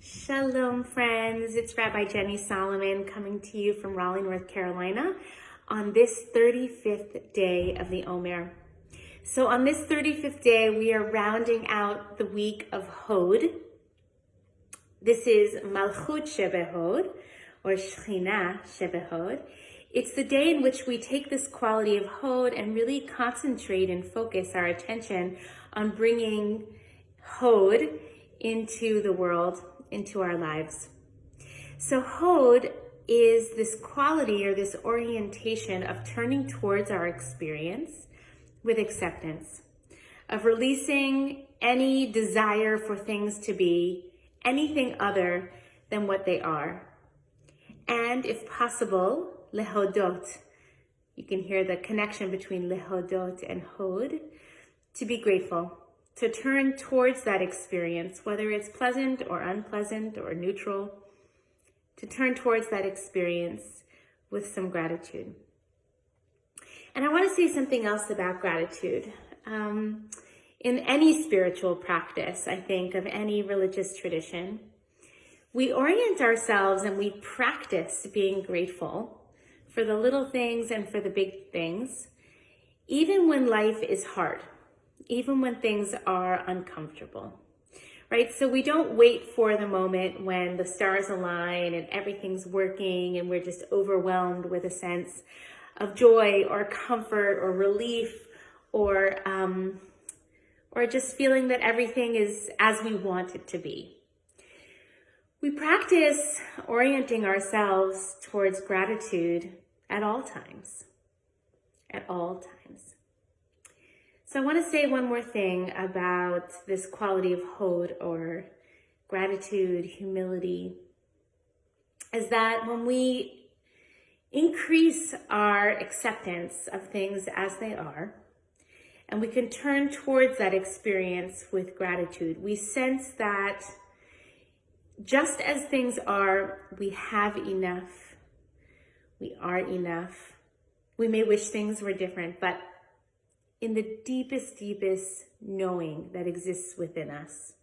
Shalom, friends. It's Rabbi Jenny Solomon coming to you from Raleigh, North Carolina on this 35th day of the Omer. So on this 35th day, we are rounding out the week of Hod. This is Malkhut Shebehod, or Shechina Shebehod. It's the day in which we take this quality of Hod and really concentrate and focus our attention on bringing Hod into the world, into our lives. So Hod is this quality or this orientation of turning towards our experience with acceptance, of releasing any desire for things to be anything other than what they are. And if possible, lehodot. You can hear the connection between lehodot and Hod, to be grateful, to turn towards that experience, whether it's pleasant or unpleasant or neutral, to turn towards that experience with some gratitude. And I want to say something else about gratitude. In any spiritual practice, I think, of any religious tradition, we orient ourselves and we practice being grateful for the little things and for the big things, even when life is hard, even when things are uncomfortable, right? So we don't wait for the moment when the stars align and everything's working and we're just overwhelmed with a sense of joy or comfort or relief or just feeling that everything is as we want it to be. We practice orienting ourselves towards gratitude at all times, So I want to say one more thing about this quality of Hod, or gratitude, humility, is that when we increase our acceptance of things as they are, and we can turn towards that experience with gratitude, we sense that just as things are, we have enough, we are enough. We may wish things were different, but in the deepest knowing that exists within us,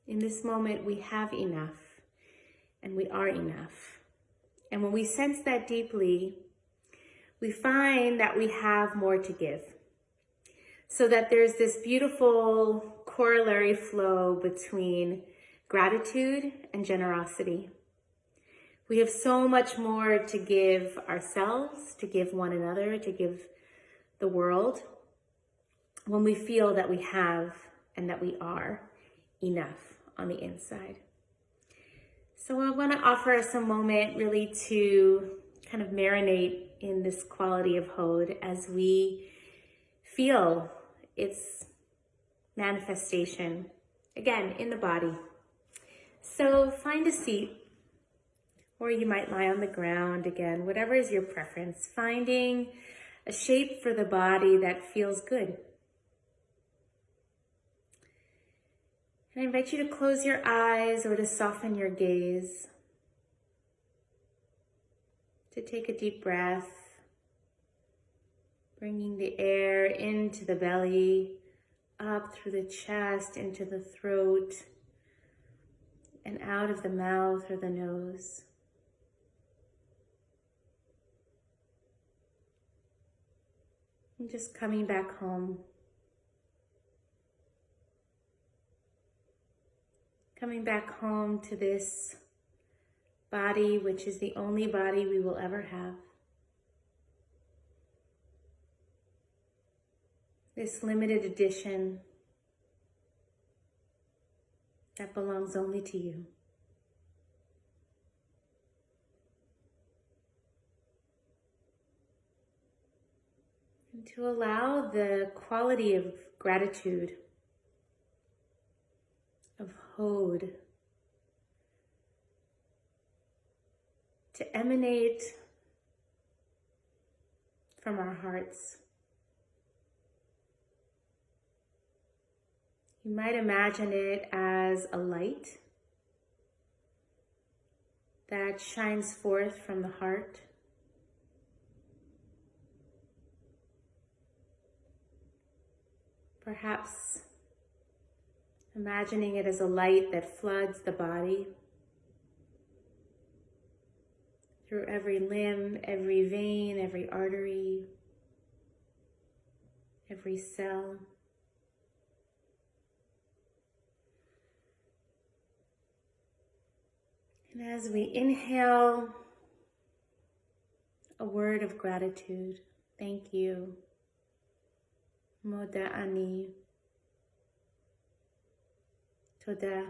in this moment, we have enough and we are enough. And when we sense that deeply, we find that we have more to give. So that there's this beautiful corollary flow between gratitude and generosity. We have so much more to give ourselves, to give one another, to give the world, when we feel that we have and that we are enough on the inside. So I want to offer us a moment really to kind of marinate in this quality of Hod as we feel its manifestation, again, in the body. So find a seat, or you might lie on the ground, again, whatever is your preference, finding a shape for the body that feels good. And I invite you to close your eyes or to soften your gaze, to take a deep breath, bringing the air into the belly, up through the chest, into the throat, and out of the mouth or the nose. And just coming back home. Coming back home to this body, which is the only body we will ever have. This limited edition that belongs only to you. And to allow the quality of gratitude, of Hod, to emanate from our hearts. You might imagine it as a light that shines forth from the heart. Perhaps imagining it as a light that floods the body through every limb, every vein, every artery, every cell. And as we inhale, a word of gratitude. Thank you. Moda ani. Toda.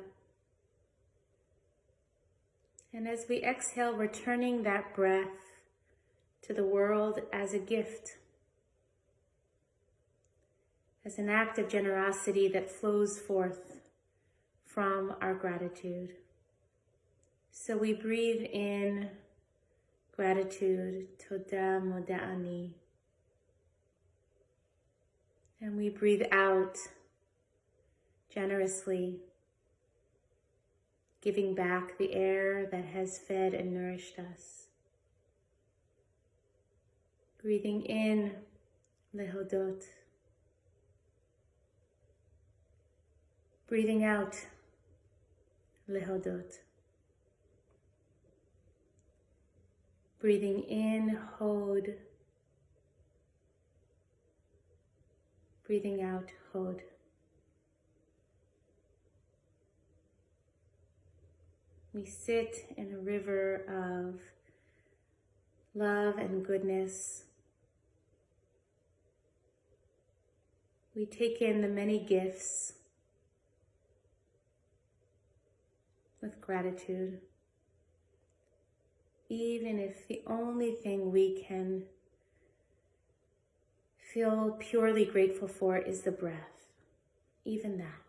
And as we exhale, returning that breath to the world as a gift, as an act of generosity that flows forth from our gratitude. So we breathe in gratitude, Toda Moda ani. And we breathe out generously, giving back the air that has fed and nourished us. Breathing in, Lehodot. Breathing out, Lehodot. Breathing in, Hod. Breathing out, Hod. We sit in a river of love and goodness. We take in the many gifts with gratitude, even if the only thing we can feel purely grateful for is the breath, even that.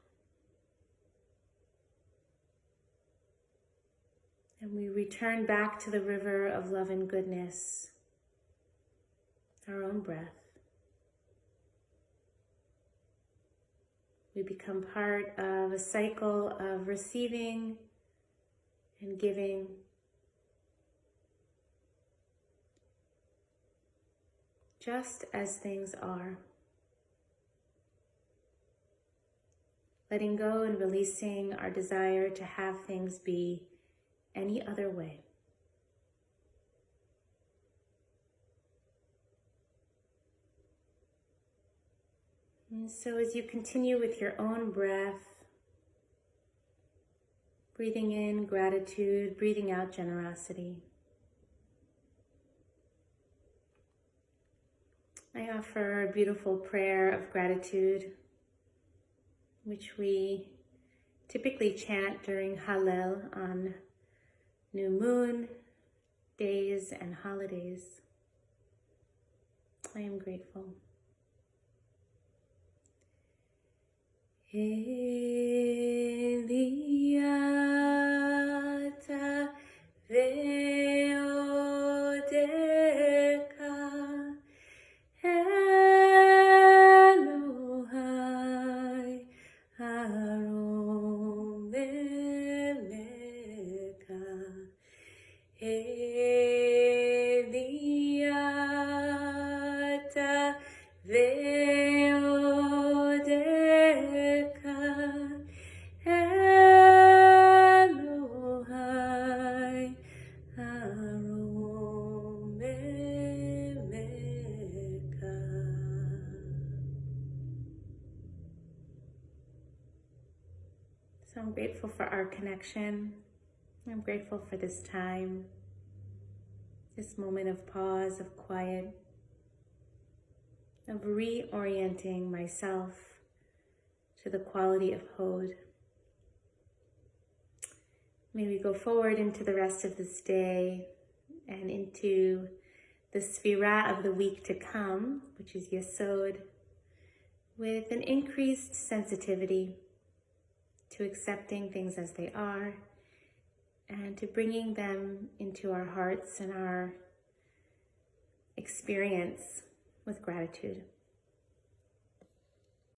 And we return back to the river of love and goodness, our own breath. We become part of a cycle of receiving and giving. Just as things are. Letting go and releasing our desire to have things be any other way. And so as you continue with your own breath, breathing in gratitude, breathing out generosity, I offer a beautiful prayer of gratitude, which we typically chant during Hallel on new moon days and holidays. I am grateful. Eliata veodeka Elohai aromeleka Eliata veodeka Elohai aromeleka. So I'm grateful for our connection. I'm grateful for this time, this moment of pause, of quiet, of reorienting myself to the quality of Hod. May we go forward into the rest of this day and into the Sphira of the week to come, which is Yesod, with an increased sensitivity to accepting things as they are and to bringing them into our hearts and our experience with gratitude.